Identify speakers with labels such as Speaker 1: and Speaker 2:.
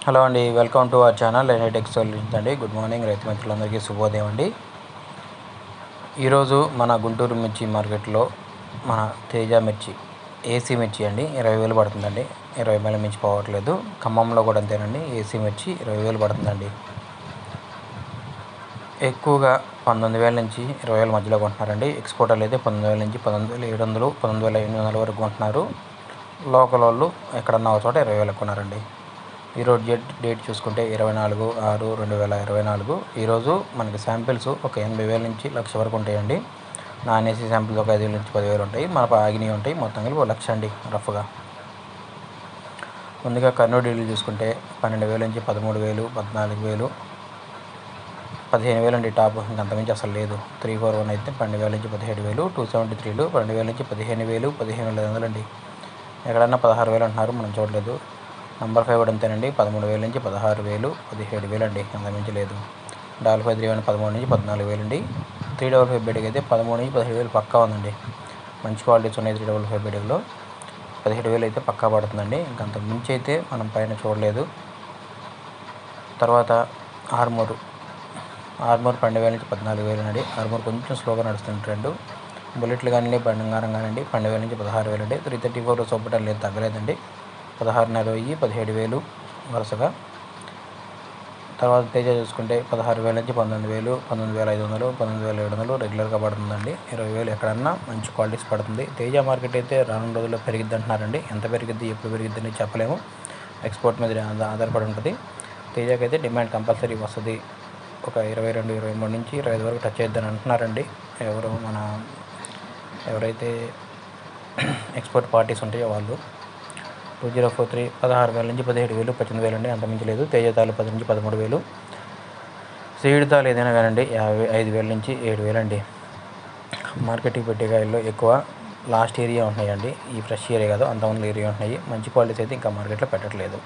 Speaker 1: Hello అండి, welcome to our channel ఎనటెక్ solutions అండి. గుడ్ మార్నింగ్ రైతు మిత్రులందరికీ శుభోదయం అండి. ఈరోజు మన గుంటూరు మిర్చి మార్కెట్లో మన తేజ మిర్చి ఏసీ మిర్చి అండి 20,000 పడుతుందండి. 20,000 మించి పోవట్లేదు. ఖమ్మంలో కూడా అంతేనండి, ఏసీ మిర్చి 20,000 పడుతుందండి. ఎక్కువగా 19,000 నుంచి 20,000 మధ్యలో కొంటున్నారండి. ఎక్స్పోర్టర్లు అయితే 19,000 నుంచి 19,700, 19,800 వరకు కొంటున్నారు. లోకల్ వాళ్ళు ఎక్కడన్నా ఒక చోట 20,000 కొన్నారండి. ఈరోజు డేట్ చూసుకుంటే 24/6/2024. ఈరోజు మనకి శాంపిల్స్ ఒక 80,000 నుంచి 1,00,000 వరకు ఉంటాయండి. నాన్ ఏసీ శాంపిల్స్ ఒక 5,000 నుంచి 10,000 ఉంటాయి. మన ఆగినవి ఉంటాయి. మొత్తం కలిపి 1,00,000 అండి రఫ్గా. ముందుగా కర్నూలు డీలు చూసుకుంటే 12,000 నుంచి 13,000, 14,000, 15,000 అండి టాప్. ఇంకంతమించి అసలు లేదు. 341 అయితే 12,000 నుంచి 17,000, 273లు 12,000 నుంచి 15,000, 15,500 అండి. ఎక్కడన్నా 16,000 అంటున్నారు, మనం చూడలేదు. నంబర్ 5 కూడా అంతేనండి, 13,000 నుంచి 16,000, 17,000 అండి, అంతమించి లేదు. 5531 13 నుంచి 14,000 అండి. 355 బెడికి అయితే 13 నుంచి 17,000 పక్కా ఉందండి. మంచి క్వాలిటీస్ ఉన్నాయి 355 బెడిలో. 17,000 అయితే పక్కా పడుతుందండి. ఇంకంత మించి అయితే మనం పైన చూడలేదు. తర్వాత ఆర్మూర్ 12,000 నుంచి 14,000 అండి. ఆర్మూర్ కొంచెం స్లోగా నడుస్తుంది ట్రెండ్. బుల్లెట్లు కానీ బంగారం కానివ్వండి 12,000 నుంచి 16,000 అండి. 334 సూపర్ లేదు, తగ్గలేదండి. 16,500, 17,000 వరుసగా. తర్వాత తేజ చూసుకుంటే 16,000 నుంచి 19,000, 19,500, 19,700 రెగ్యులర్గా పడుతుందండి. 20,000 ఎక్కడన్నా మంచి క్వాలిటీస్ పడుతుంది. తేజ మార్కెట్ అయితే రానున్న రోజుల్లో పెరిగిద్ది అంటున్నారండి. ఎంత పెరిగిద్ది, ఎప్పుడు పెరిగిద్ది అని చెప్పలేము. ఎక్స్పోర్ట్ మీద ఆధారపడి ఉంటుంది. తేజకి అయితే డిమాండ్ కంపల్సరీ వస్తుంది. ఒక 22, 23 నుంచి 25 వరకు టచ్ అయిద్దని అంటున్నారండి. ఎవరైతే ఎక్స్పోర్ట్ పార్టీస్ ఉంటాయో వాళ్ళు. 2043 16,000 నుంచి 17,000, 18,000 అండి, అంతమించి లేదు. తేజతాలు 10 నుంచి 13,000. సీడ్తాలు ఏదైనా కానండి 5,000 నుంచి 7,000 అండి. మార్కెట్కి పెట్టే కాయల్లో ఎక్కువ లాస్ట్ ఏరియా ఉంటున్నాయండి. ఈ ఫ్రెష్ ఏరియా కాదు, అంతమంది ఏరియా ఉంటున్నాయి. మంచి క్వాలిటీస్ అయితే ఇంకా మార్కెట్లో పెట్టట్లేదు.